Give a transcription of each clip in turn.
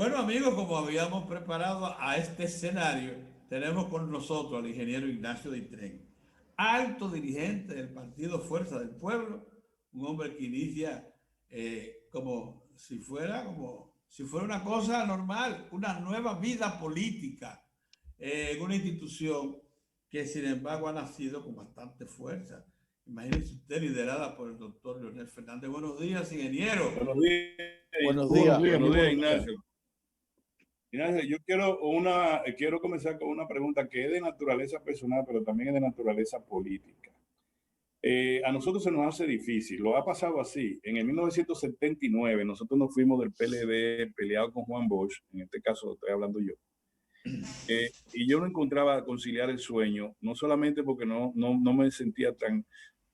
Bueno, amigos, como habíamos preparado a este escenario, tenemos con nosotros al ingeniero Ignacio Ditren, alto dirigente del partido Fuerza del Pueblo, un hombre que inicia como si fuera una cosa normal, una nueva vida política en una institución que sin embargo ha nacido con bastante fuerza. Imagínese usted, liderada por el doctor Leonel Fernández. Buenos días, ingeniero. Buenos días, Buenos buenos días. días, Muy buenos Ignacio. Ignacio, yo quiero comenzar con una pregunta que es de naturaleza personal, pero también es de naturaleza política. A nosotros se nos hace difícil, lo ha pasado así. En el 1979 nosotros nos fuimos del PLD peleado con Juan Bosch, en este caso estoy hablando yo. Y yo no encontraba conciliar el sueño, no solamente porque no me sentía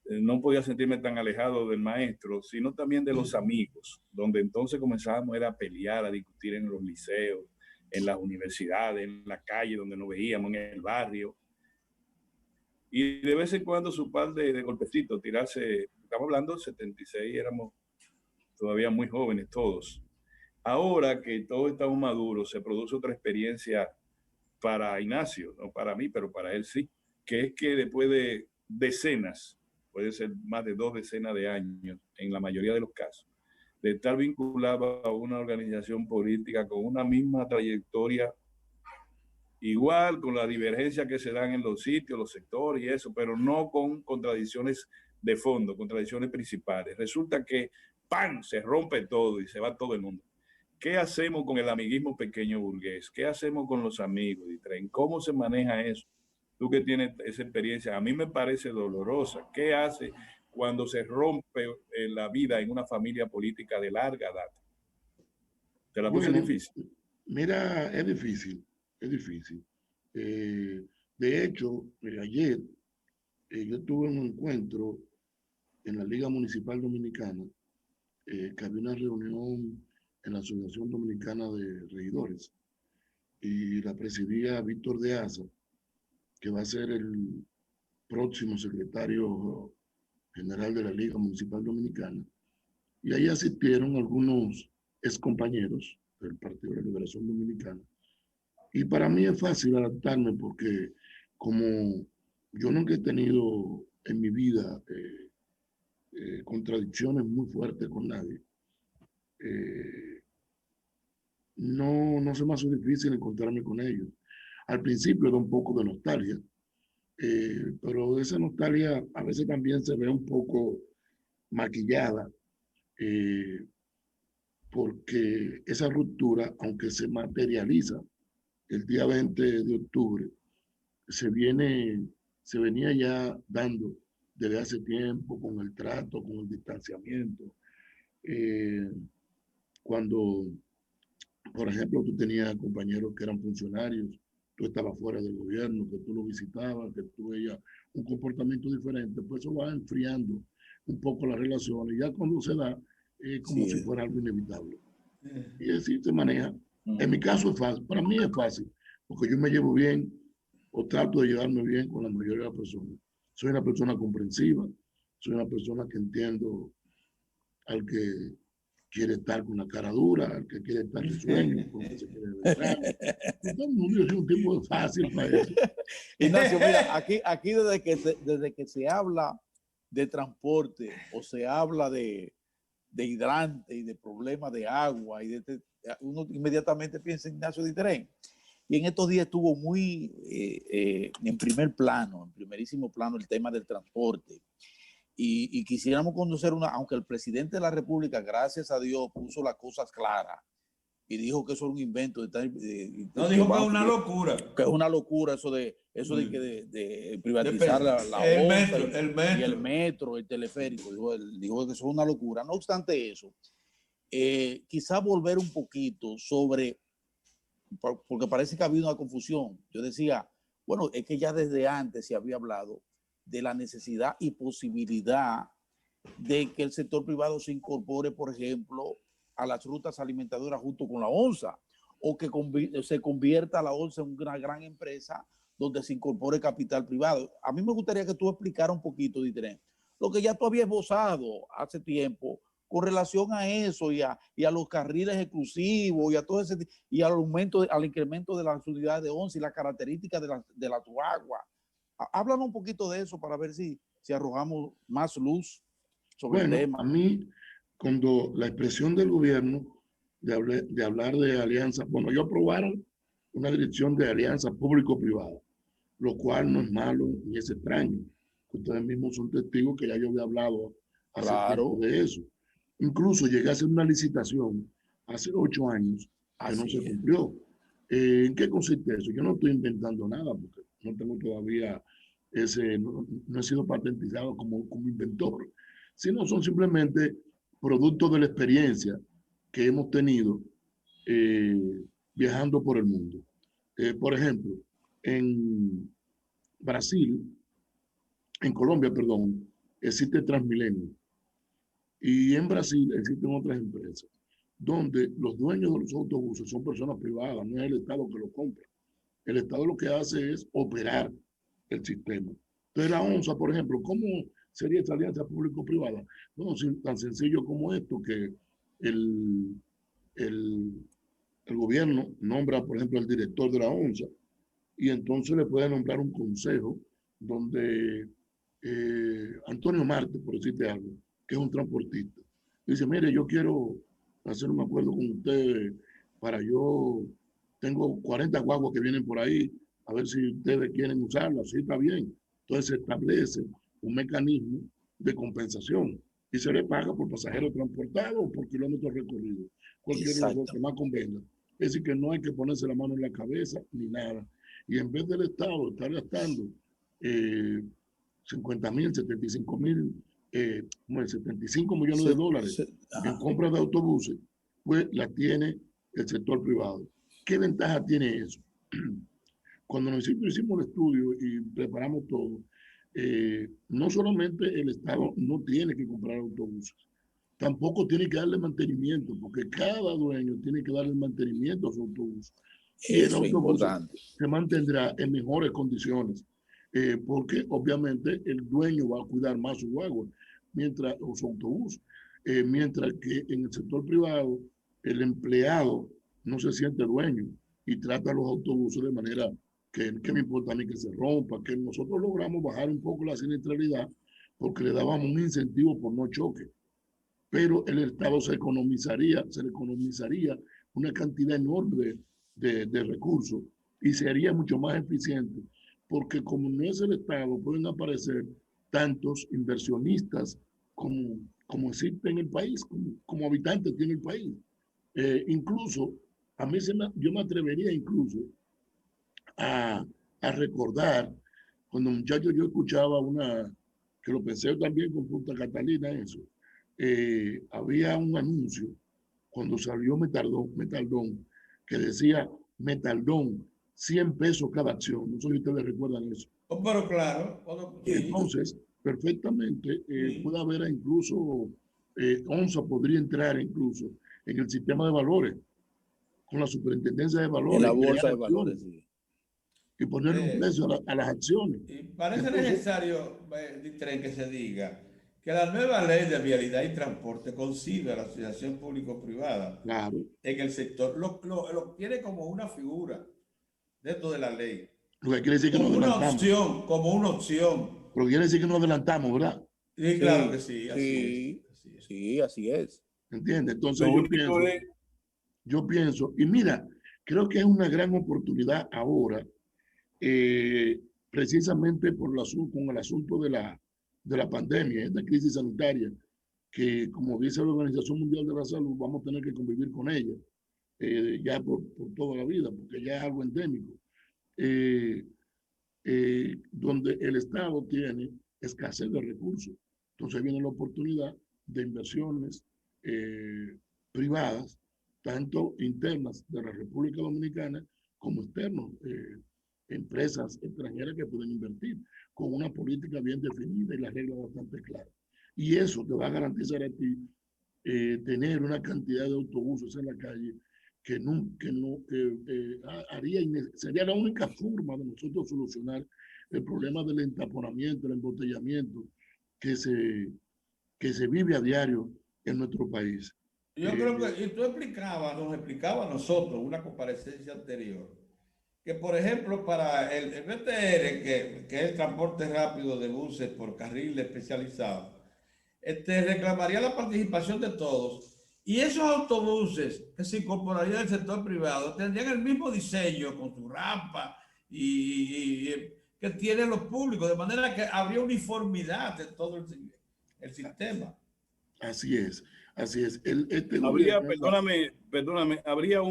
no podía sentirme tan alejado del maestro, sino también de los amigos, donde entonces comenzábamos era a pelear, a discutir en los liceos, en las universidades, en la calle donde nos veíamos, en el barrio. Y de vez en cuando su par de golpecitos, tirarse, estamos hablando del 76, éramos todavía muy jóvenes todos. Ahora que todos estamos maduros, se produce otra experiencia para Ignacio, no para mí, pero para él sí, que es que después de decenas, puede ser más de 2 decenas de años, en la mayoría de los casos, de estar vinculado a una organización política con una misma trayectoria, igual con la divergencia que se dan en los sitios, los sectores y eso, pero no con contradicciones de fondo, contradicciones principales. Resulta que ¡pam!, se rompe todo y se va todo el mundo. ¿Qué hacemos con el amiguismo pequeño burgués? ¿Qué hacemos con los amigos, Ditren? ¿Cómo se maneja eso? Tú que tienes esa experiencia, a mí me parece dolorosa. ¿Qué hace cuando se rompe la vida en una familia política de larga data? ¿Te la puse Bueno, difícil? mira, es difícil, es difícil. De hecho, ayer yo tuve un encuentro en la Liga Municipal Dominicana, que había una reunión en la Asociación Dominicana de Regidores y la presidía Víctor de Asa, que va a ser el próximo secretario general de la Liga Municipal Dominicana. Y ahí asistieron algunos excompañeros del Partido de la Liberación Dominicana. Y para mí es fácil adaptarme porque como yo nunca he tenido en mi vida contradicciones muy fuertes con nadie, eh, no se me hace difícil encontrarme con ellos. Al principio da un poco de nostalgia, pero esa nostalgia a veces también se ve un poco maquillada, eh, porque esa ruptura, aunque se materializa el día 20 de octubre, se, viene, se venía ya dando desde hace tiempo con el trato, con el distanciamiento. Eh, Cuando, por ejemplo, tú tenías compañeros que eran funcionarios, tú estabas fuera del gobierno, que tú lo visitabas, que tú veías un comportamiento diferente, pues eso va enfriando un poco las relaciones. Y ya cuando se da, es como si Sí. fuera algo inevitable. Y así se maneja. En mi caso es fácil, para mí es fácil, porque yo me llevo bien o trato de llevarme bien con la mayoría de las personas. Soy una persona comprensiva, soy una persona que entiendo al que quiere estar con la cara dura, al que quiere estar de sueño, con el que se quiere alegrar. Todo el mundo, yo soy un tipo fácil para eso. Ignacio, mira, aquí desde que se habla de transporte o se habla de hidrante y de problemas de agua, uno inmediatamente piensa en Ignacio Ditren. Y en estos días estuvo muy en primerísimo plano, el tema del transporte. Y quisiéramos conocer aunque el presidente de la República, gracias a Dios, puso las cosas claras y dijo que eso era un invento. No, dijo que es una locura. Que es una locura eso de privatizar la ONSA y el metro, el teleférico. Dijo que eso es una locura. No obstante eso, quizá volver un poquito porque parece que ha habido una confusión. Yo decía, bueno, es que ya desde antes se había hablado de la necesidad y posibilidad de que el sector privado se incorpore, por ejemplo, a las rutas alimentadoras junto con la ONSA, o que se convierta la ONSA en una gran empresa donde se incorpore capital privado. A mí me gustaría que tú explicaras un poquito, Ditren, lo que ya tú habías esbozado hace tiempo con relación a eso y a los carriles exclusivos y a todo ese y al aumento, al incremento de las unidades de once y las características de la guagua. Háblanos un poquito de eso para ver si arrojamos más luz sobre el tema. A mí, cuando la expresión del gobierno de hablar de alianza, bueno, ellos aprobaron una dirección de alianza público-privada, lo cual no es malo ni es extraño. Ustedes mismos son testigos que ya yo había hablado hace tiempo de eso. Incluso llegué a hacer una licitación hace 8 años que no se cumplió. ¿En qué consiste eso? Yo no estoy inventando nada porque no tengo todavía no he sido patentizado como inventor, sino son simplemente productos de la experiencia que hemos tenido viajando por el mundo. Por ejemplo, en Brasil, en Colombia, perdón, existe Transmilenio. Y en Brasil existen otras empresas donde los dueños de los autobuses son personas privadas, no es el Estado que lo compra. El Estado lo que hace es operar el sistema. Entonces la ONSA, por ejemplo, ¿cómo sería esta alianza público-privada? No, tan sencillo como esto, que el gobierno nombra, por ejemplo, el director de la ONSA y entonces le puede nombrar un consejo donde Antonio Marte, por decirte algo, que es un transportista, dice, mire, yo quiero hacer un acuerdo con ustedes tengo 40 guaguas que vienen por ahí, a ver si ustedes quieren usarlas, sí, está bien. Entonces se establece un mecanismo de compensación y se le paga por pasajero transportado o por kilómetros recorridos, cualquier cosa que más convenga. Es decir, que no hay que ponerse la mano en la cabeza ni nada. Y en vez del Estado estar gastando 50.000, 75.000, 75 millones de dólares en compras de autobuses, pues la tiene el sector privado. ¿Qué ventaja tiene eso? Cuando nosotros hicimos el estudio y preparamos todo, no solamente el Estado no tiene que comprar autobuses, tampoco tiene que darle mantenimiento, porque cada dueño tiene que darle mantenimiento a su autobús. Y el autobús se mantendrá en mejores condiciones, porque obviamente el dueño va a cuidar más su guagua o su autobús, mientras que en el sector privado el empleado no se siente dueño y trata los autobuses de manera que me importa a mí que se rompa, que nosotros logramos bajar un poco la siniestralidad porque le dábamos un incentivo por no choque, pero el Estado se le economizaría una cantidad enorme de recursos y sería mucho más eficiente, porque como no es el Estado, pueden aparecer tantos inversionistas como existe en el país, como habitantes tiene el país. Incluso, yo me atrevería incluso a recordar, cuando muchacho yo escuchaba que lo pensé también con Punta Catalina, eso, había un anuncio cuando salió Metaldón, que decía Metaldón, 100 pesos cada acción. No sé si ustedes recuerdan eso. Oh, pero claro. Sí. Entonces, perfectamente, puede haber incluso, ONSA podría entrar incluso en el sistema de valores, con la superintendencia de valores. En la bolsa de valores, sí. Y poner un precio a las acciones. Y parece necesario, Ditren, que se diga que la nueva ley de vialidad y transporte concibe a la asociación público-privada en el sector, lo tiene como una figura dentro de la ley. Lo que quiere decir que como nos una adelantamos. Como una opción. Lo que quiere decir que nos adelantamos, ¿verdad? Sí, claro que sí, así es. Sí, así es. ¿Entiendes? Entonces yo pienso, y mira, creo que es una gran oportunidad ahora, precisamente con el asunto de la pandemia, esta crisis sanitaria, que como dice la Organización Mundial de la Salud, vamos a tener que convivir con ella ya por toda la vida, porque ya es algo endémico, donde el Estado tiene escasez de recursos. Entonces viene la oportunidad de inversiones privadas, tanto internas de la República Dominicana como externos, empresas extranjeras que pueden invertir con una política bien definida y las reglas bastante claras. Y eso te va a garantizar a ti tener una cantidad de autobuses en la calle que sería la única forma de nosotros solucionar el problema del entaponamiento, el embotellamiento que se vive a diario en nuestro país. Yo creo que, y tú nos explicaba a nosotros una comparecencia anterior, que por ejemplo para el BTR, que es el transporte rápido de buses por carril especializado, reclamaría la participación de todos. Y esos autobuses que se incorporarían al sector privado tendrían el mismo diseño con su rampa y que tienen los públicos, de manera que habría uniformidad de todo el sistema. Así es, así es. Habría, Gobierno, perdóname, habría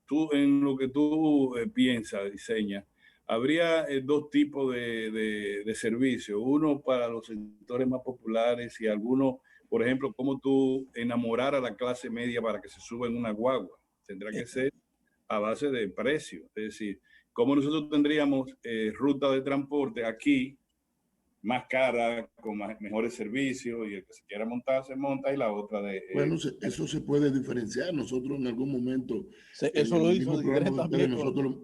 tú, en lo que tú piensas, diseñas, habría dos tipos de servicios, uno para los sectores más populares y algunos, por ejemplo, cómo tú enamorar a la clase media para que se suba en una guagua. Tendrá que ser a base de precio, es decir, cómo nosotros tendríamos ruta de transporte aquí más cara, con mejores servicios, y el que se quiera montar, se monta, y la otra de... bueno, eso se puede diferenciar. Nosotros en algún momento, Eso en lo el hizo mismo programa de ustedes, también nosotros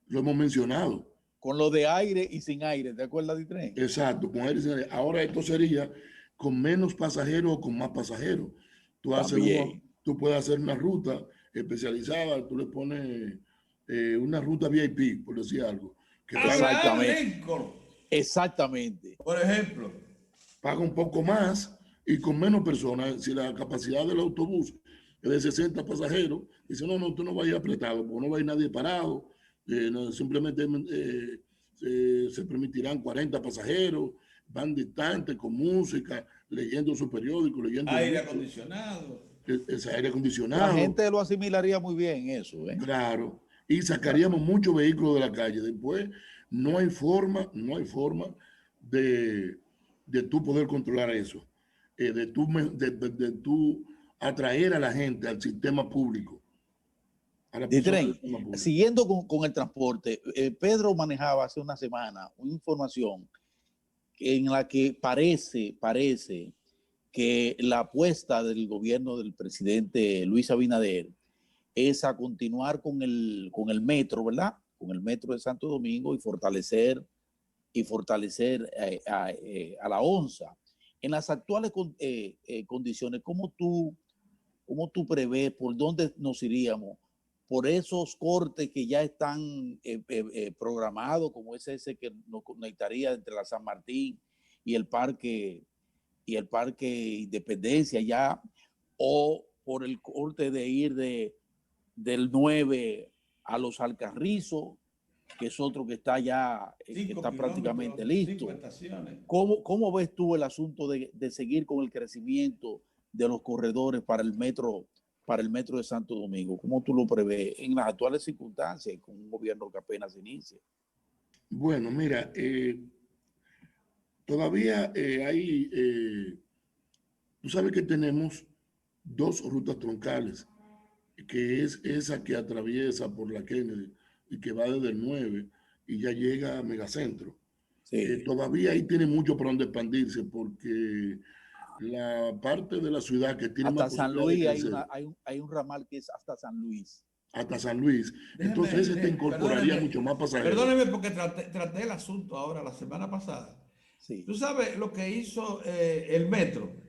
lo hemos mencionado. con lo de aire y sin aire, ¿te acuerdas de tren? Exacto, con aire. Ahora esto sería con menos pasajeros o con más pasajeros. Tú puedes hacer una ruta especializada, tú le pones una ruta VIP, por decir algo. Que Exactamente. Por ejemplo. Paga un poco más y con menos personas. Si la capacidad del autobús es de 60 pasajeros, dice, no, tú no vayas apretado, porque no va a ir nadie parado. No, simplemente se permitirán 40 pasajeros, van distantes, con música, leyendo su periódico, leyendo aire acondicionado. Ese aire acondicionado. La gente lo asimilaría muy bien eso. Claro. Y sacaríamos muchos vehículos de la calle. Después no hay forma de tú poder controlar eso. De tú atraer a la gente al sistema público. De tren, siguiendo con el transporte, Pedro manejaba hace una semana una información en la que parece que la apuesta del gobierno del presidente Luis Abinader es a continuar con el metro, ¿verdad? Con el metro de Santo Domingo y fortalecer a la ONSA. En las actuales condiciones, ¿cómo tú prevés por dónde nos iríamos? Por esos cortes que ya están programados, como es ese que nos conectaría entre la San Martín y el Parque Independencia ya, o por el corte de ir del 9 a los Alcarrizos, que es otro que está ya que está prácticamente listo. ¿Cómo ves tú el asunto de seguir con el crecimiento de los corredores para el metro de Santo Domingo? ¿Cómo tú lo prevés en las actuales circunstancias y con un gobierno que apenas inicia? Bueno, mira, todavía hay, tú sabes que tenemos dos rutas troncales, que es esa que atraviesa por la Kennedy y que va desde el 9 y ya llega a Megacentro. Sí. Todavía ahí tiene mucho por donde expandirse, porque la parte de la ciudad que tiene hasta más San Luis hay un ramal que es hasta San Luis. Hasta San Luis. Entonces ese te incorporaría mucho más pasajeros. Perdóneme porque traté el asunto ahora la semana pasada. Sí. Tú sabes lo que hizo el metro.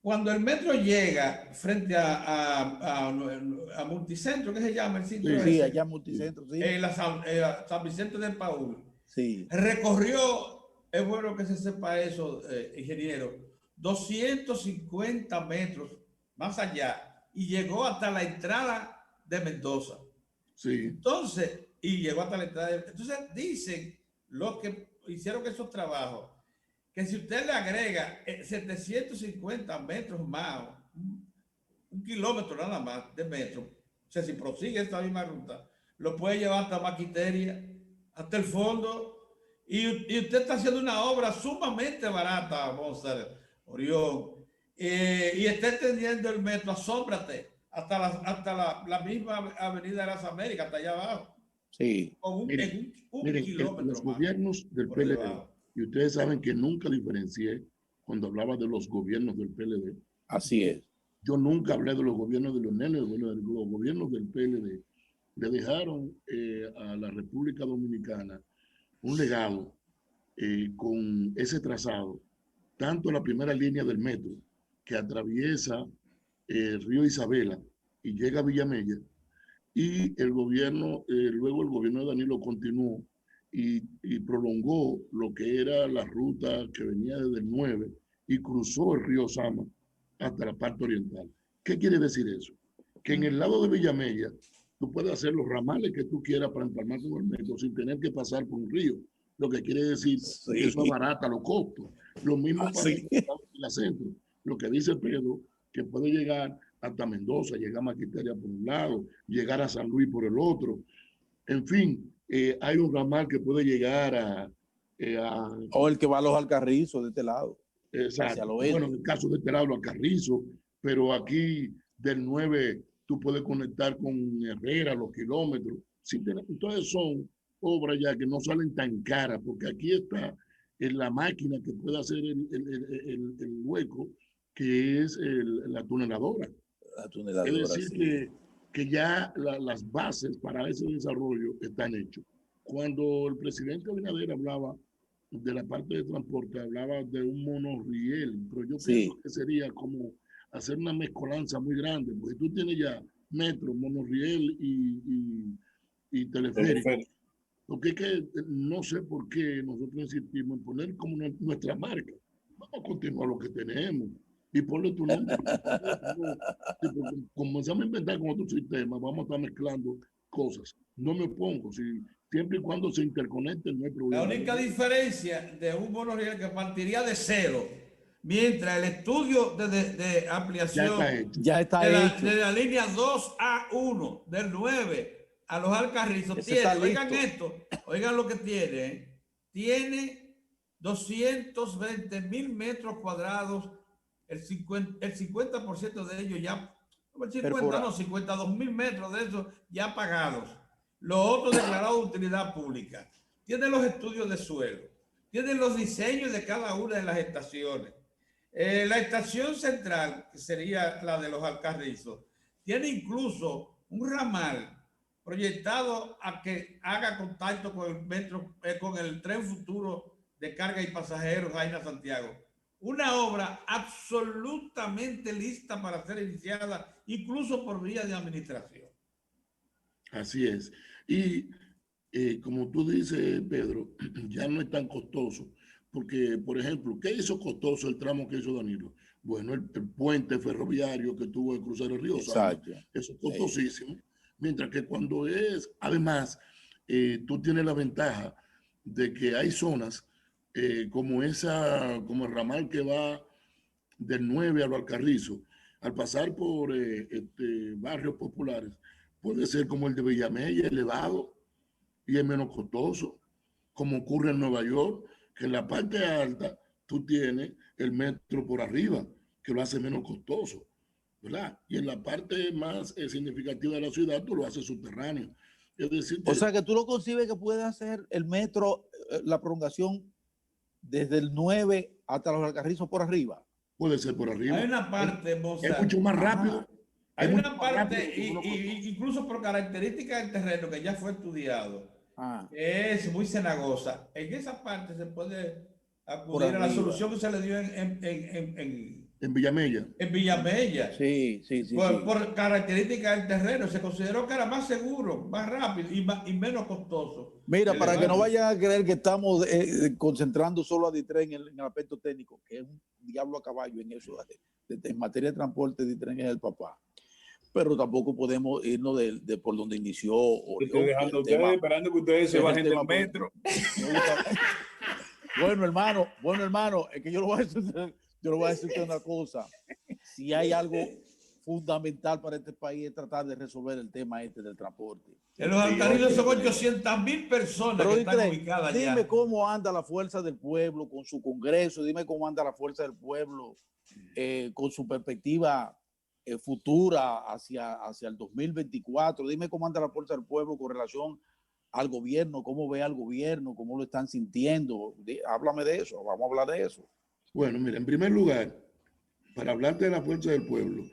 Cuando el metro llega frente a Multicentro, ¿qué se llama el sitio? Sí, allá Multicentro, sí. San Vicente del Paúl. Sí. Recorrió, es bueno que se sepa eso, ingeniero, 250 metros más allá y llegó hasta la entrada de Mendoza. Sí. Entonces, y llegó hasta la entrada entonces dicen los que hicieron esos trabajos que si usted le agrega 750 metros más, un kilómetro nada más de metro, o sea, si prosigue esta misma ruta, lo puede llevar hasta Maquiteria, hasta el fondo, y usted está haciendo una obra sumamente barata, Monser Orión, y está extendiendo el metro, asómbrate, hasta la misma Avenida de las Américas, hasta allá abajo. Sí. Miren, kilómetro los gobiernos del PLD, y ustedes saben que nunca diferencié cuando hablaba de los gobiernos del PLD. Así es. Yo nunca hablé de los gobiernos de Leonel, los gobiernos del PLD le dejaron a la República Dominicana un legado con ese trazado, tanto la primera línea del metro, que atraviesa el río Isabela y llega a Villamella, y el gobierno, luego el gobierno de Danilo continuó y prolongó lo que era la ruta que venía desde el 9 y cruzó el río Sama hasta la parte oriental. ¿Qué quiere decir eso? Que en el lado de Villamella tú puedes hacer los ramales que tú quieras para empalmar con el metro sin tener que pasar por un río. Lo que quiere decir que eso abarata los costos. Lo mismo para el centro. Lo que dice Pedro, que puede llegar hasta Mendoza, llegar a Maquiteria por un lado, llegar a San Luis por el otro. En fin, hay un ramal que puede llegar o el que va a los Alcarrizos de este lado. Exacto. Bueno, en el caso de este lado, a Carrizo, pero aquí del 9 tú puedes conectar con Herrera, los kilómetros. Sí, entonces son obras ya que no salen tan caras, porque aquí está en la máquina que puede hacer el hueco, que es la tuneladora. La tuneladora, es decir, sí. que ya las bases para ese desarrollo están hechas. Cuando el presidente Abinader hablaba de la parte de transporte, hablaba de un monorriel, pero yo pienso que sería como hacer una mezcolanza muy grande, porque tú tienes ya metro, monorriel y teleférico. Porque es que no sé por qué nosotros insistimos en poner como nuestra marca. Vamos a continuar lo que tenemos y ponle tu nombre. Comenzamos a inventar con otro sistema, vamos a estar mezclando cosas. No me opongo, siempre y cuando se interconecten no hay problema. La única diferencia de un monorriel que partiría de cero, mientras el estudio de ampliación ya está hecho. De la línea 2A1 del 9 a los Alcarrizos tiene, oigan esto, oigan lo que tiene 220,000 metros cuadrados, el 50% de ellos ya, 52,000 metros de esos ya pagados, los otros declarados de utilidad pública. Tiene los estudios de suelo, tiene los diseños de cada una de las estaciones. La estación central, que sería la de los Alcarrizos, tiene incluso un ramal proyectado a que haga contacto con el metro, con el tren futuro de carga y pasajeros Jaina Santiago. Una obra absolutamente lista para ser iniciada, incluso por vía de administración. Así es. Y como tú dices, Pedro, ya no es tan costoso. Porque, por ejemplo, ¿qué hizo costoso el tramo que hizo Danilo? Bueno, el puente ferroviario que tuvo que cruzar el río Sama, eso es costosísimo. Mientras que cuando además, tú tienes la ventaja de que hay zonas como el ramal que va del 9 a los Alcarrizos, al pasar por barrios populares, puede ser como el de Villamella, elevado, y es menos costoso, como ocurre en Nueva York, que en la parte alta tú tienes el metro por arriba, que lo hace menos costoso, ¿verdad? Y en la parte más significativa de la ciudad tú lo haces subterráneo. Es decir, o sea que tú lo concibes que puede hacer el metro, la prolongación desde el 9 hasta los Alcarrizos por arriba. Puede ser por arriba. Hay una parte, es mucho más rápido. Hay una parte, incluso por características del terreno que ya fue estudiado, es muy cenagosa. En esa parte se puede acudir a la solución que se le dio en Villamella. En Villamella. Sí. Por características del terreno. Se consideró que era más seguro, más rápido y menos costoso. Mira, para que no vayan a creer que estamos concentrando solo a Ditren en el aspecto técnico, que es un diablo a caballo en eso. En materia de transporte, Ditren es el papá. Pero tampoco podemos irnos de por donde inició Orión. Estoy esperando que ustedes se bajen del metro. Bueno, hermano, es que yo lo voy a decir una cosa. Si hay algo fundamental para este país es tratar de resolver el tema del transporte. En los Alcarrizos son 800,000 personas que están ubicadas allá. Dime cómo anda la fuerza del pueblo con su congreso, dime cómo anda la fuerza del pueblo con su perspectiva futura hacia el 2024. Dime cómo anda la fuerza del pueblo con relación al gobierno, cómo ve al gobierno, cómo lo están sintiendo. Háblame de eso, vamos a hablar de eso. Bueno, mira, en primer lugar, para hablarte de la fuerza del pueblo,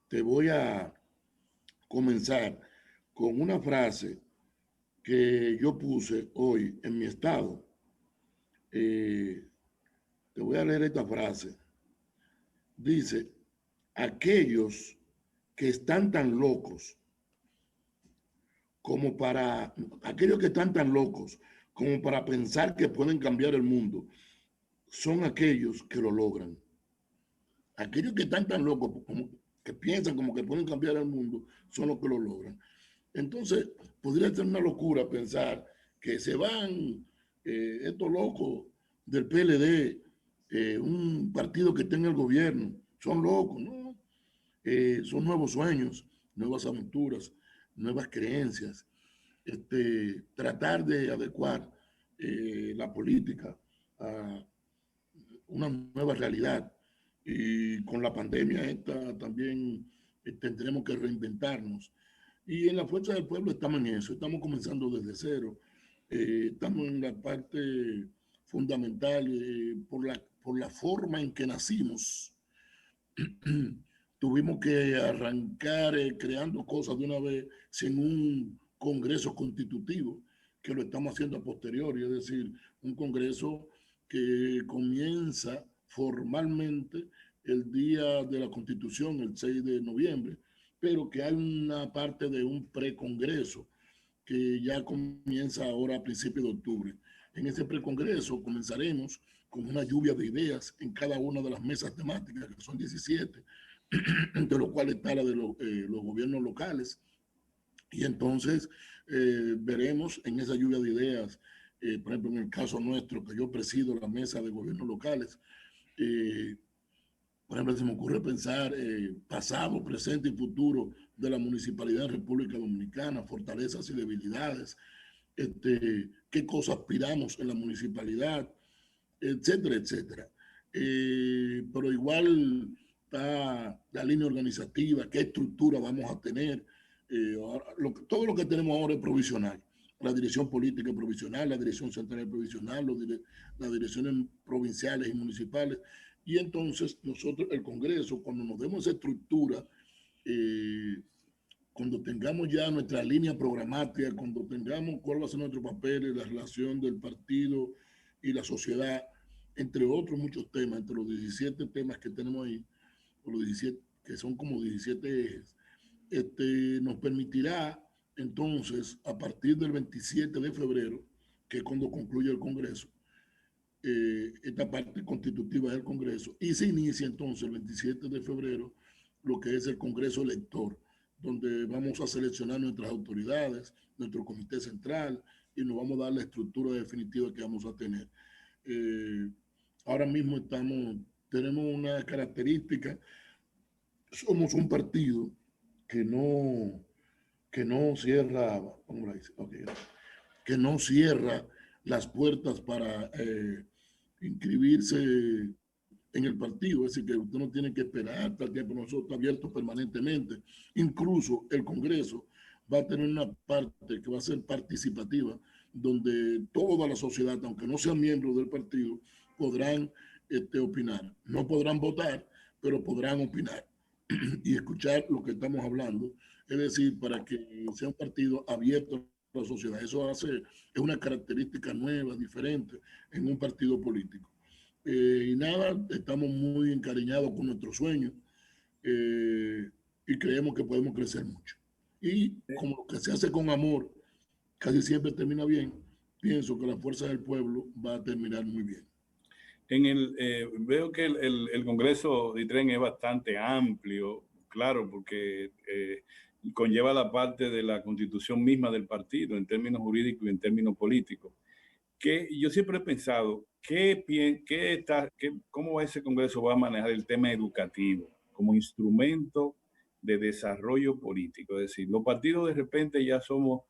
te voy a comenzar con una frase que yo puse hoy en mi estado. Te voy a leer esta frase. dice, aquellos que están tan locos aquellos que están tan locos como para pensar que pueden cambiar el mundo, son aquellos que lo logran. Aquellos que están tan locos como que piensan como que pueden cambiar el mundo, son los que lo logran. Entonces, podría ser una locura pensar que se van estos locos del PLD, un partido que está en el gobierno, son locos, ¿no? Son nuevos sueños, nuevas aventuras, nuevas creencias. Tratar de adecuar la política a una nueva realidad. Y con la pandemia esta también tendremos que reinventarnos. Y en la Fuerza del Pueblo estamos en eso, estamos comenzando desde cero. Estamos en la parte fundamental por la forma en que nacimos. Tuvimos que arrancar creando cosas de una vez sin un congreso constitutivo, que lo estamos haciendo a posteriori, es decir, un congreso que comienza formalmente el día de la Constitución, el 6 de noviembre, pero que hay una parte de un precongreso que ya comienza ahora a principios de octubre. En ese precongreso comenzaremos con una lluvia de ideas en cada una de las mesas temáticas, que son 17, entre los cuales está la de los gobiernos locales. Y entonces veremos en esa lluvia de ideas, por ejemplo, en el caso nuestro, que yo presido la mesa de gobiernos locales, por ejemplo, se me ocurre pensar pasado, presente y futuro de la municipalidad de República Dominicana, fortalezas y debilidades, qué cosas aspiramos en la municipalidad, etcétera, etcétera. Pero igual está la línea organizativa, qué estructura vamos a tener. Todo lo que tenemos ahora es provisional. La dirección política es provisional, la dirección central es provisional, las direcciones provinciales y municipales. Y entonces nosotros, el Congreso, cuando nos demos esa estructura, cuando tengamos ya nuestra línea programática, cuando tengamos cuál va a ser nuestro papel, la relación del partido y la sociedad, entre otros muchos temas, entre los 17 temas que tenemos ahí, o los 17, que son como 17 ejes, nos permitirá entonces, a partir del 27 de febrero, que es cuando concluye el Congreso, esta parte constitutiva del Congreso, y se inicia entonces el 27 de febrero lo que es el Congreso elector, donde vamos a seleccionar nuestras autoridades, nuestro comité central, y nos vamos a dar la estructura definitiva que vamos a tener. Ahora mismo tenemos una característica, somos un partido que no cierra, okay, que no cierra las puertas para inscribirse en el partido, es decir, que usted no tiene que esperar tal tiempo, nosotros está abierto permanentemente. Incluso el Congreso va a tener una parte que va a ser participativa, donde toda la sociedad, aunque no sean miembros del partido, podrán opinar. No podrán votar, pero podrán opinar y escuchar lo que estamos hablando, es decir, para que sea un partido abierto a la sociedad. Eso es una característica nueva, diferente en un partido político. Y nada, estamos muy encariñados con nuestros sueños y creemos que podemos crecer mucho. Y como lo que se hace con amor casi siempre termina bien, pienso que la Fuerza del Pueblo va a terminar muy bien. Veo que el Congreso de ITREN es bastante amplio, claro, porque conlleva la parte de la constitución misma del partido en términos jurídicos y en términos políticos. Que yo siempre he pensado, ¿cómo ese Congreso va a manejar el tema educativo como instrumento de desarrollo político? Es decir, los partidos de repente ya somos,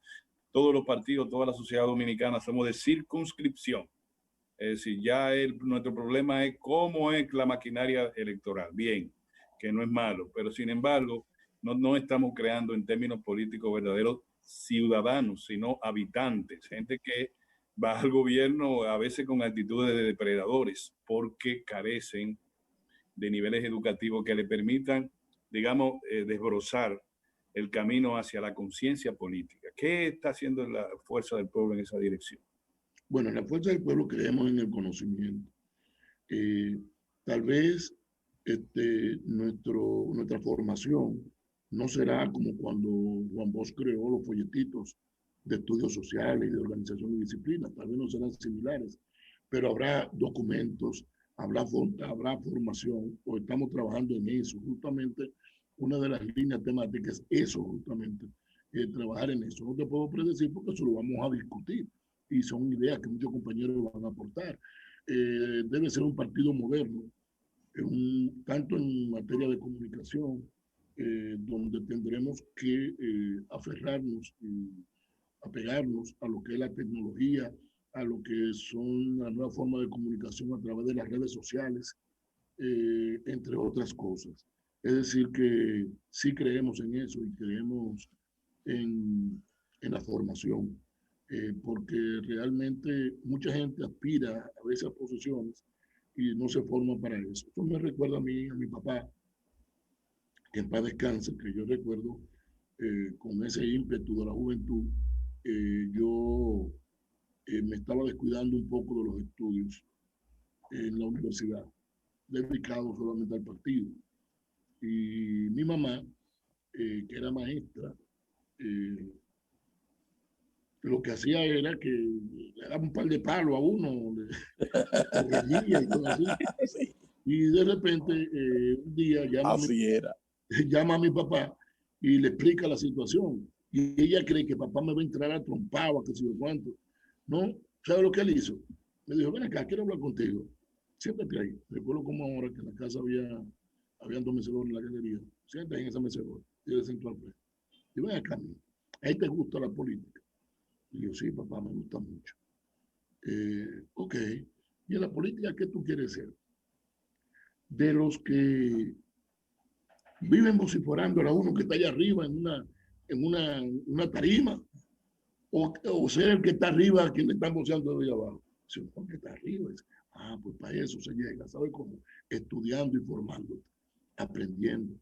todos los partidos, toda la sociedad dominicana somos de circunscripción. Es decir, ya nuestro problema es cómo es la maquinaria electoral. Bien, que no es malo, pero sin embargo, no estamos creando en términos políticos verdaderos ciudadanos, sino habitantes, gente que va al gobierno a veces con actitudes de depredadores porque carecen de niveles educativos que le permitan, digamos, desbrozar el camino hacia la conciencia política. ¿Qué está haciendo la Fuerza del Pueblo en esa dirección? Bueno, en la Fuerza del Pueblo creemos en el conocimiento. Tal vez nuestra formación no será como cuando Juan Bosch creó los folletitos de estudios sociales y de organización y disciplina. Tal vez no serán similares, pero habrá documentos, habrá formación, o estamos trabajando en eso. Justamente una de las líneas temáticas es eso, justamente, trabajar en eso. No te puedo predecir porque eso lo vamos a discutir y son ideas que muchos compañeros van a aportar. Debe ser un partido moderno, tanto en materia de comunicación, donde tendremos que aferrarnos y apegarnos a lo que es la tecnología, a lo que son las nuevas formas de comunicación a través de las redes sociales, entre otras cosas. Es decir, que sí creemos en eso y creemos en la formación, porque realmente mucha gente aspira a veces a posiciones y no se forma para eso. Eso me recuerda a mí, a mi papá, que en paz descanse, que yo recuerdo con ese ímpetu de la juventud, yo me estaba descuidando un poco de los estudios en la universidad, dedicado solamente al partido. Y mi mamá, que era maestra, lo que hacía era que le daba un par de palos a uno, le reñía y todo así. Sí, Y de repente, un día así era. llama a mi papá y le explica la situación. Y ella cree que papá me va a entrar a trompar o a que sé yo cuánto. No, ¿sabe lo que él hizo? Me dijo, ven acá, quiero hablar contigo. Siéntate ahí. Recuerdo como ahora que en la casa habían dos mecedores en la galería. Siéntate ahí en esa mecedora. Y él sentó al frente. Y ven acá, ahí te gusta la política. Y yo, sí, papá, me gusta mucho. Ok. ¿Y en la política qué tú quieres ser? De los que viven vociferando a uno que está allá arriba en una tarima, o ser el que está arriba a quien le están voceando de allá abajo. Si uno que está arriba, pues para eso se llega, ¿sabes cómo? Estudiando y formándote, aprendiendo.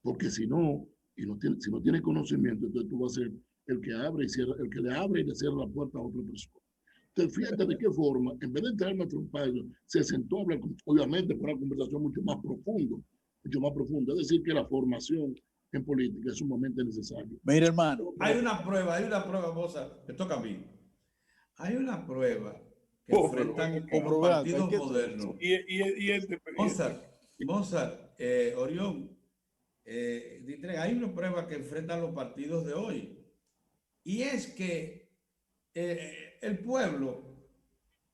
Porque si no, si no tienes conocimiento, entonces tú vas a ser el que abre y cierra, el que le abre y le cierra la puerta a otra persona. Entonces, fíjate de qué forma, en vez de entrarme a trompar, se sentó a hablar, obviamente, por una conversación mucho más profunda. Es decir, que la formación en política es sumamente necesaria. Mira, hermano. Hay una prueba, Moza, me toca a mí. Hay una prueba que enfrentan los partidos modernos. Mozart, Orión, hay una prueba que enfrentan los partidos de hoy. Y es que el pueblo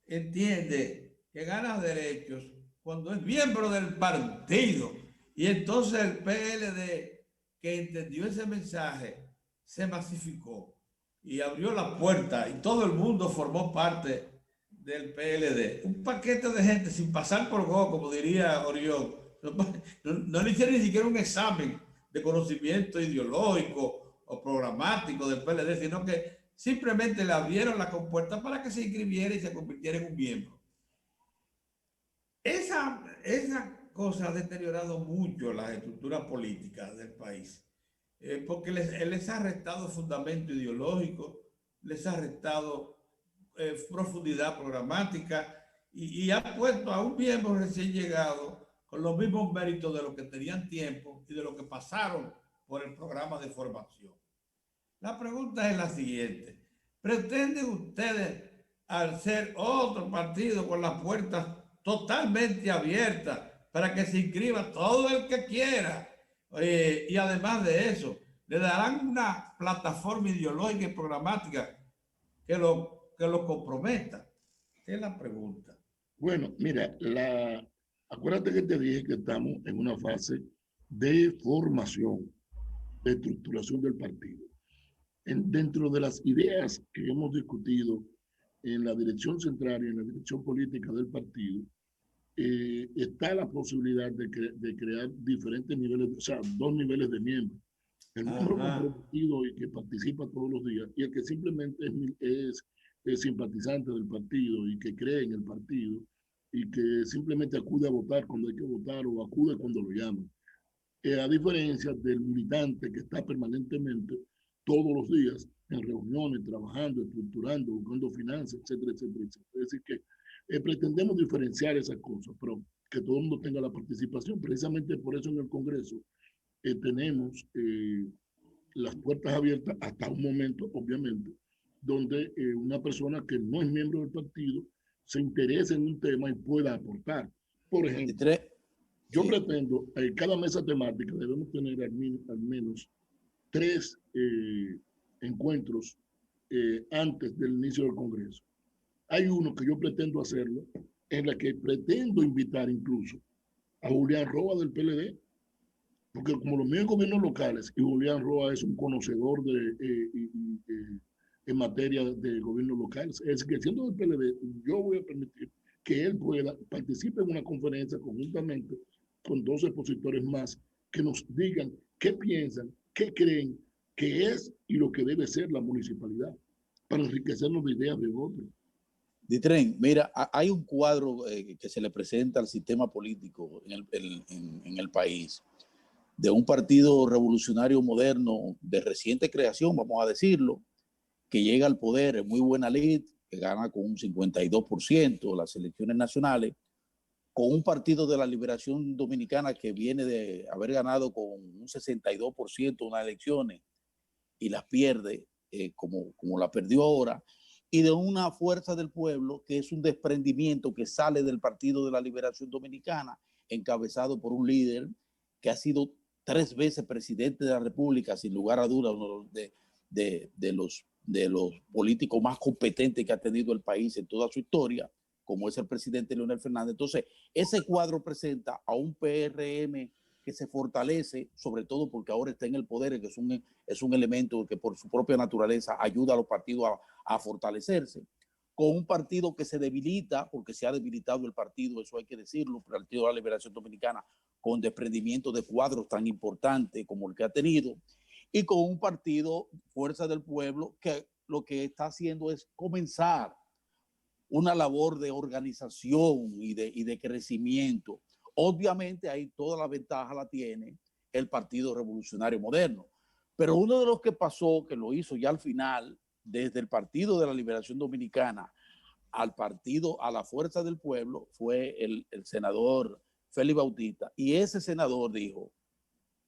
entiende que gana derechos cuando es miembro del partido. Y entonces el PLD, que entendió ese mensaje, se masificó y abrió la puerta y todo el mundo formó parte del PLD. Un paquete de gente sin pasar por go, como diría Orión. No le hicieron ni siquiera un examen de conocimiento ideológico o programático del PLD, sino que simplemente le abrieron la compuerta para que se inscribiera y se convirtiera en un miembro. Esa cosa ha deteriorado mucho las estructuras políticas del país, porque les ha restado fundamento ideológico, les ha restado profundidad programática y ha puesto a un miembro recién llegado con los mismos méritos de los que tenían tiempo y de los que pasaron por el programa de formación. La pregunta es la siguiente. ¿Pretenden ustedes, al ser otro partido con las puertas totalmente abiertas para que se inscriba todo el que quiera? Y además de eso, le darán una plataforma ideológica y programática que lo comprometa. Esa es la pregunta. Bueno, mira, acuérdate que te dije que estamos en una fase de formación, de estructuración del partido. Dentro de las ideas que hemos discutido en la dirección central y en la dirección política del partido, está la posibilidad de crear diferentes niveles, o sea, dos niveles de miembros. El miembro comprometido y que participa todos los días, y el que simplemente es simpatizante del partido y que cree en el partido y que simplemente acude a votar cuando hay que votar o acude cuando lo llaman. A diferencia del militante que está permanentemente todos los días en reuniones, trabajando, estructurando, buscando finanzas, etcétera, etcétera, etcétera. Es decir que pretendemos diferenciar esas cosas, pero que todo el mundo tenga la participación. Precisamente por eso en el Congreso tenemos las puertas abiertas hasta un momento, obviamente, donde una persona que no es miembro del partido se interese en un tema y pueda aportar. Por ejemplo, yo pretendo, en cada mesa temática debemos tener al menos 3 encuentros antes del inicio del Congreso. Hay uno que yo pretendo hacerlo, en la que pretendo invitar incluso a Julián Roa del PLD, porque como los míos gobiernos locales, y Julián Roa es un conocedor en materia de gobiernos locales, es que siendo del PLD, yo voy a permitir que él participe en una conferencia conjuntamente con 2 expositores más que nos digan qué piensan, qué creen que es y lo que debe ser la municipalidad, para enriquecernos de ideas de otros. Ditren, mira, hay un cuadro que se le presenta al sistema político en el país, de un partido revolucionario moderno de reciente creación, vamos a decirlo, que llega al poder en muy buena lid, que gana con un 52% las elecciones nacionales, con un partido de la Liberación Dominicana que viene de haber ganado con un 62% unas elecciones y las pierde como la perdió ahora, y de una fuerza del pueblo que es un desprendimiento que sale del Partido de la Liberación Dominicana, encabezado por un líder que ha sido 3 veces presidente de la República, sin lugar a dudas, uno de los políticos más competentes que ha tenido el país en toda su historia, como es el presidente Leonel Fernández. Entonces, ese cuadro presenta a un PRM que se fortalece, sobre todo porque ahora está en el poder, que es un elemento que por su propia naturaleza ayuda a los partidos a fortalecerse, con un partido que se debilita, porque se ha debilitado el partido, eso hay que decirlo, el Partido de la Liberación Dominicana, con desprendimiento de cuadros tan importantes como el que ha tenido, y con un partido, Fuerza del Pueblo, que lo que está haciendo es comenzar una labor de organización y de crecimiento. Obviamente ahí toda la ventaja la tiene el Partido Revolucionario Moderno, pero uno de los que pasó, que lo hizo ya al final, desde el Partido de la Liberación Dominicana al partido, a la Fuerza del Pueblo, fue el senador Félix Bautista, y ese senador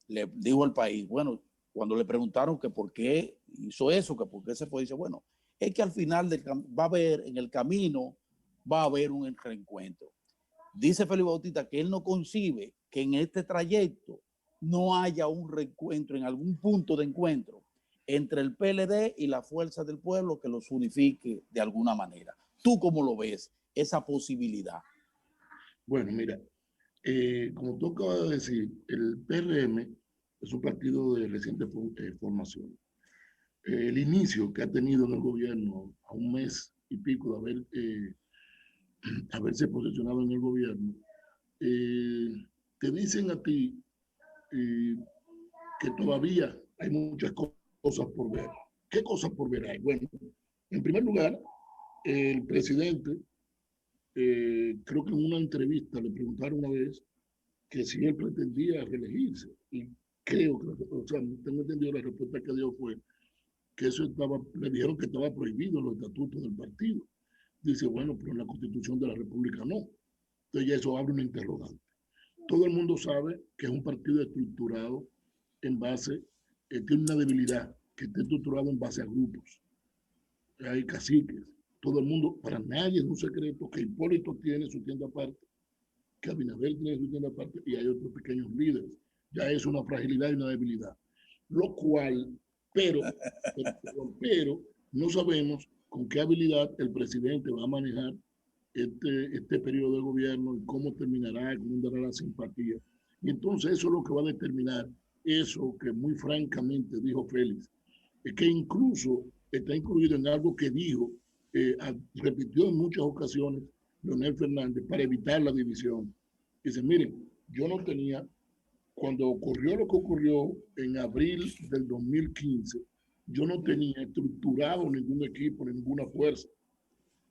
le dijo al país, bueno, cuando le preguntaron que por qué hizo eso, que por qué se fue, dice, bueno, es que al final va a haber, en el camino, va a haber un reencuentro. Dice Félix Bautista que él no concibe que en este trayecto no haya un reencuentro, en algún punto de encuentro, entre el PLD y la Fuerza del Pueblo que los unifique de alguna manera. ¿Tú cómo lo ves, esa posibilidad? Bueno, mira, como tú acabas de decir, el PRM es un partido de reciente formación. El inicio que ha tenido en el gobierno a un mes y pico de haberse posicionado en el gobierno, te dicen a ti que todavía hay muchas cosas por ver. ¿Qué cosas por ver hay? Bueno, en primer lugar, el presidente, creo que en una entrevista le preguntaron una vez que si él pretendía reelegirse. Y creo que, o sea, tengo entendido, la respuesta que dio fue que eso le dijeron que estaba prohibido en los estatutos del partido. Dice, bueno, pero en la Constitución de la República no. Entonces ya eso abre una interrogante. Todo el mundo sabe que es un partido estructurado en base, tiene una debilidad, que está estructurado en base a grupos. Hay caciques. Todo el mundo, para nadie es un secreto que Hipólito tiene su tienda aparte, que Abinader tiene su tienda aparte y hay otros pequeños líderes. Ya es una fragilidad y una debilidad. Lo cual, pero no sabemos con qué habilidad el presidente va a manejar este periodo de gobierno y cómo terminará, cómo dará la simpatía. Y entonces eso es lo que va a determinar eso que muy francamente dijo Félix, que incluso está incluido en algo que dijo, repitió en muchas ocasiones Leonel Fernández para evitar la división. Dice, miren, yo no tenía, cuando ocurrió lo que ocurrió en abril del 2015, yo no tenía estructurado ningún equipo, ninguna fuerza.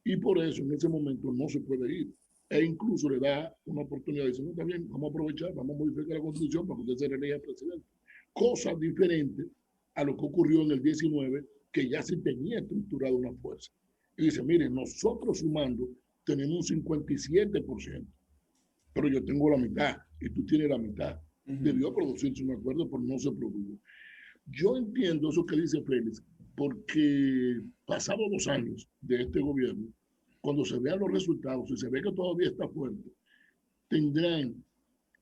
Y por eso en ese momento no se puede ir. E incluso le da una oportunidad. Dice, no, está bien, vamos a aprovechar, vamos a modificar la Constitución para que usted se reelija presidente. Cosas diferentes a lo que ocurrió en el 19, que ya se tenía estructurado una fuerza. Y dice, miren, nosotros sumando tenemos un 57%. pero yo tengo la mitad y tú tienes la mitad. Debió producirse un acuerdo, pero no se produjo. Yo entiendo eso que dice Félix, porque pasados 2 años de este gobierno, cuando se vean los resultados y se ve que todavía está fuerte, tendrán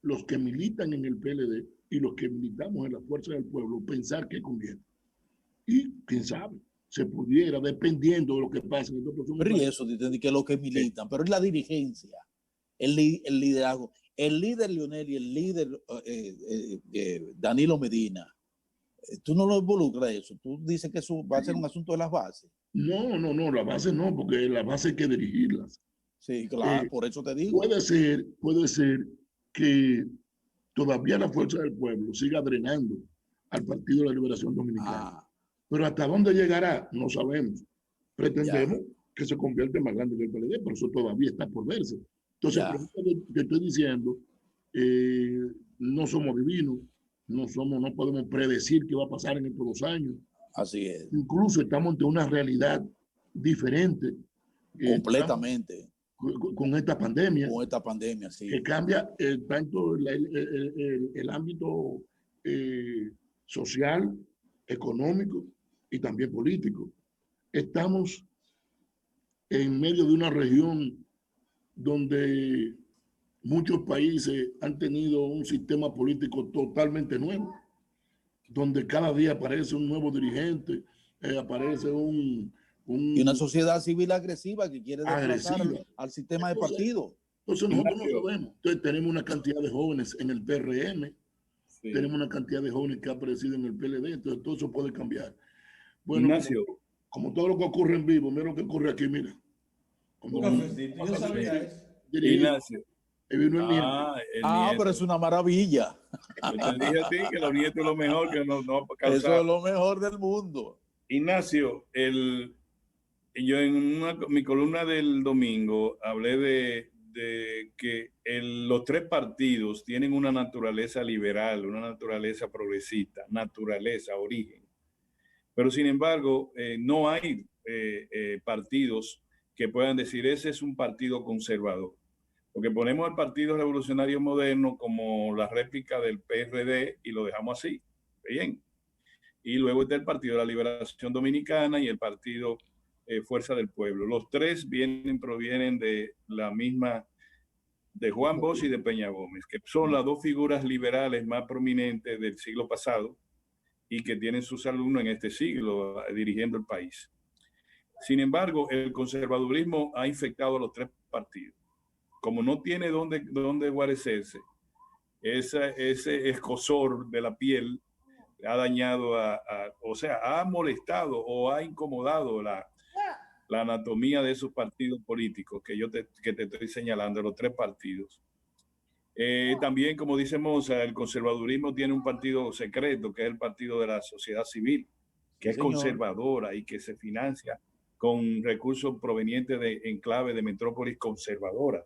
los que militan en el PLD y los que militamos en la Fuerza del Pueblo pensar que conviene. Y quién sabe, se pudiera, dependiendo de lo que pase en estos próximos Pero y años. eso, que los que militan, pero es la dirigencia, el liderazgo. El líder Leonel y el líder Danilo Medina, tú no lo involucras eso. Tú dices que eso va a ser un asunto de las bases. No, la base no, porque la base hay que dirigirlas. Sí, claro, por eso te digo. Puede ser que todavía la Fuerza del Pueblo siga drenando al Partido de la Liberación Dominicana. Pero hasta dónde llegará, no sabemos. Pretendemos que se convierta en más grande que el PLD, pero eso todavía está por verse. Entonces, que estoy diciendo, no somos divinos, no podemos predecir qué va a pasar en estos 2 años. Así es. Incluso estamos ante una realidad diferente. Completamente. Con esta pandemia. Con esta pandemia, sí. Que cambia tanto el ámbito social, económico y también político. Estamos en medio de una región donde muchos países han tenido un sistema político totalmente nuevo, donde cada día aparece un nuevo dirigente, aparece y una sociedad civil agresiva que quiere desplazar al sistema de partido. Entonces nosotros no sabemos. Entonces tenemos una cantidad de jóvenes en el PRM, tenemos una cantidad de jóvenes que ha aparecido en el PLD, entonces todo eso puede cambiar. Bueno, Ignacio, como todo lo que ocurre en vivo, mira lo que ocurre aquí, mira. Un cafecito, yo sabía eso. Ignacio. Pero es una maravilla. Yo te dije a ti que los nietos es lo mejor que no eso es lo mejor del mundo. Ignacio, yo en mi columna del domingo hablé de que los 3 partidos tienen una naturaleza liberal, una naturaleza progresista, origen. Pero sin embargo, no hay partidos que puedan decir ese es un partido conservador. Porque ponemos al Partido Revolucionario Moderno como la réplica del PRD y lo dejamos así. Bien. Y luego está el Partido de la Liberación Dominicana y el Partido Fuerza del Pueblo. Los 3 provienen de la misma, de Juan Bosch y de Peña Gómez, que son las 2 figuras liberales más prominentes del siglo pasado y que tienen sus alumnos en este siglo dirigiendo el país. Sin embargo, el conservadurismo ha infectado a los 3 partidos. Como no tiene dónde guarecerse, ese escozor de la piel ha dañado, ha molestado o ha incomodado la anatomía de esos partidos políticos que te estoy señalando, los 3 partidos. También, como dice Moza, el conservadurismo tiene un partido secreto, que es el partido de la sociedad civil, que es conservadora y que se financia con recursos provenientes de enclaves de metrópolis conservadora.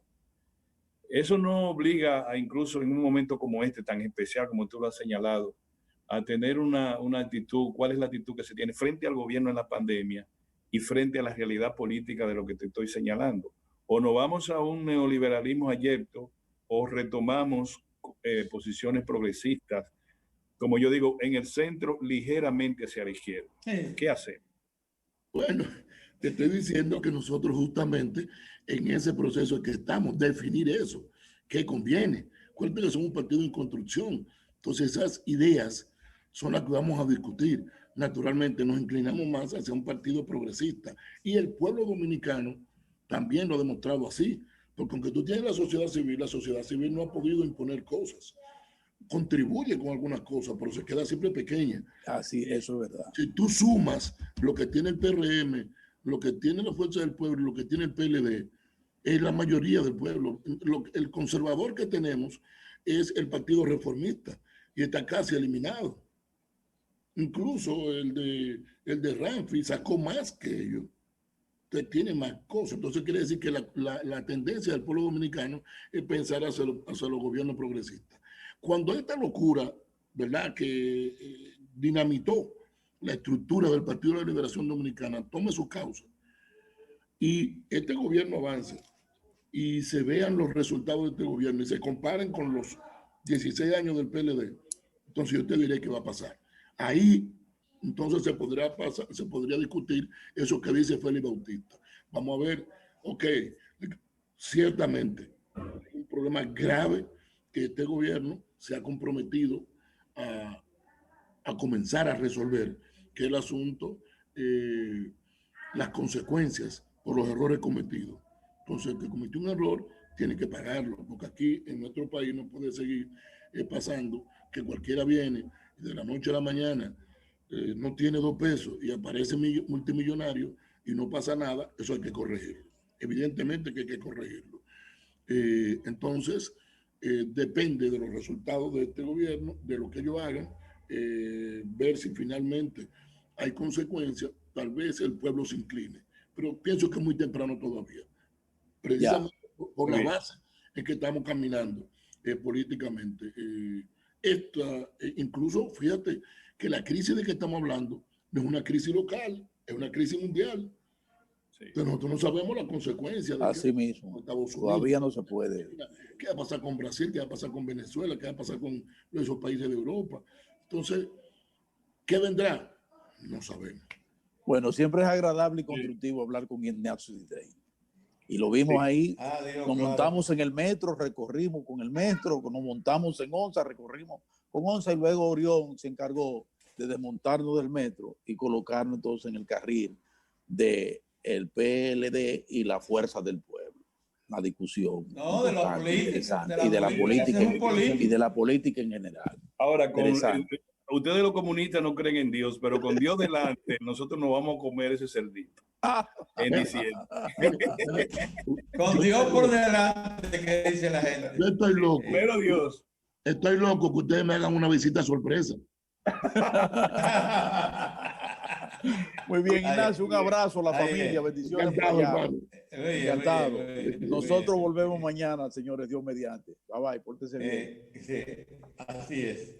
Eso no obliga incluso en un momento como este, tan especial como tú lo has señalado, a tener una actitud. ¿Cuál es la actitud que se tiene frente al gobierno en la pandemia y frente a la realidad política de lo que te estoy señalando? O nos vamos a un neoliberalismo abyecto o retomamos posiciones progresistas, como yo digo, en el centro, ligeramente hacia la izquierda. ¿Qué hacemos? Bueno, te estoy diciendo que nosotros justamente en ese proceso es que estamos, definir eso, qué conviene. Recuerden que somos un partido en construcción. Entonces esas ideas son las que vamos a discutir. Naturalmente nos inclinamos más hacia un partido progresista. Y el pueblo dominicano también lo ha demostrado así. Porque aunque tú tienes la sociedad civil no ha podido imponer cosas. Contribuye con algunas cosas, pero se queda siempre pequeña. Así, eso es verdad. Si tú sumas lo que tiene el PRM, lo que tiene la Fuerza del Pueblo, lo que tiene el PLD, es la mayoría del pueblo. El conservador que tenemos es el Partido Reformista y está casi eliminado. Incluso el de Ramfi sacó más que ellos. Entonces tiene más cosas. Entonces quiere decir que la tendencia del pueblo dominicano es pensar hacia los gobiernos progresistas. Cuando esta locura, ¿verdad?, que dinamitó la estructura del Partido de la Liberación Dominicana, tome su causa y este gobierno avance y se vean los resultados de este gobierno y se comparen con los 16 años del PLD, entonces yo te diré qué va a pasar. Ahí, entonces se podría discutir eso que dice Félix Bautista. Vamos a ver, ok, ciertamente, un problema grave que este gobierno se ha comprometido a comenzar a resolver, que es el asunto, las consecuencias por los errores cometidos. Entonces, el que cometió un error tiene que pagarlo, porque aquí en nuestro país no puede seguir pasando que cualquiera viene y de la noche a la mañana no tiene 2 pesos y aparece multimillonario y no pasa nada. Eso hay que corregirlo. Evidentemente que hay que corregirlo. Entonces, depende de los resultados de este gobierno, de lo que ellos hagan, ver si finalmente hay consecuencias. Tal vez el pueblo se incline, pero pienso que es muy temprano todavía, precisamente por la base en que estamos caminando políticamente. Incluso fíjate que la crisis de que estamos hablando no es una crisis local, es una crisis mundial. Sí. Pero nosotros no sabemos las consecuencias. Así mismo, todavía no se puede. ¿Qué va a pasar con Brasil? ¿Qué va a pasar con Venezuela? ¿Qué va a pasar con esos países de Europa? Entonces, ¿qué vendrá? No sabemos. Bueno, siempre es agradable y constructivo hablar con Ignacio Didrey. Y lo vimos ahí, nos montamos en el metro, recorrimos con el metro, nos montamos en Onza, recorrimos con Onza y luego Orión se encargó de desmontarnos del metro y colocarnos entonces en el carril del PLD y la fuerza del pueblo. Una discusión de la política, y de la política en general. Ahora, ustedes los comunistas no creen en Dios, pero con Dios delante, nosotros nos vamos a comer ese cerdito. En diciembre. Con Dios por delante, que dice la gente. Yo estoy loco. Pero Dios. Estoy loco que ustedes me hagan una visita sorpresa. Muy bien, Ignacio, un abrazo a la familia, bendiciones. Encantado. Nosotros volvemos mañana, señores, Dios mediante. Bye bye, pórtense bien. Sí, así es.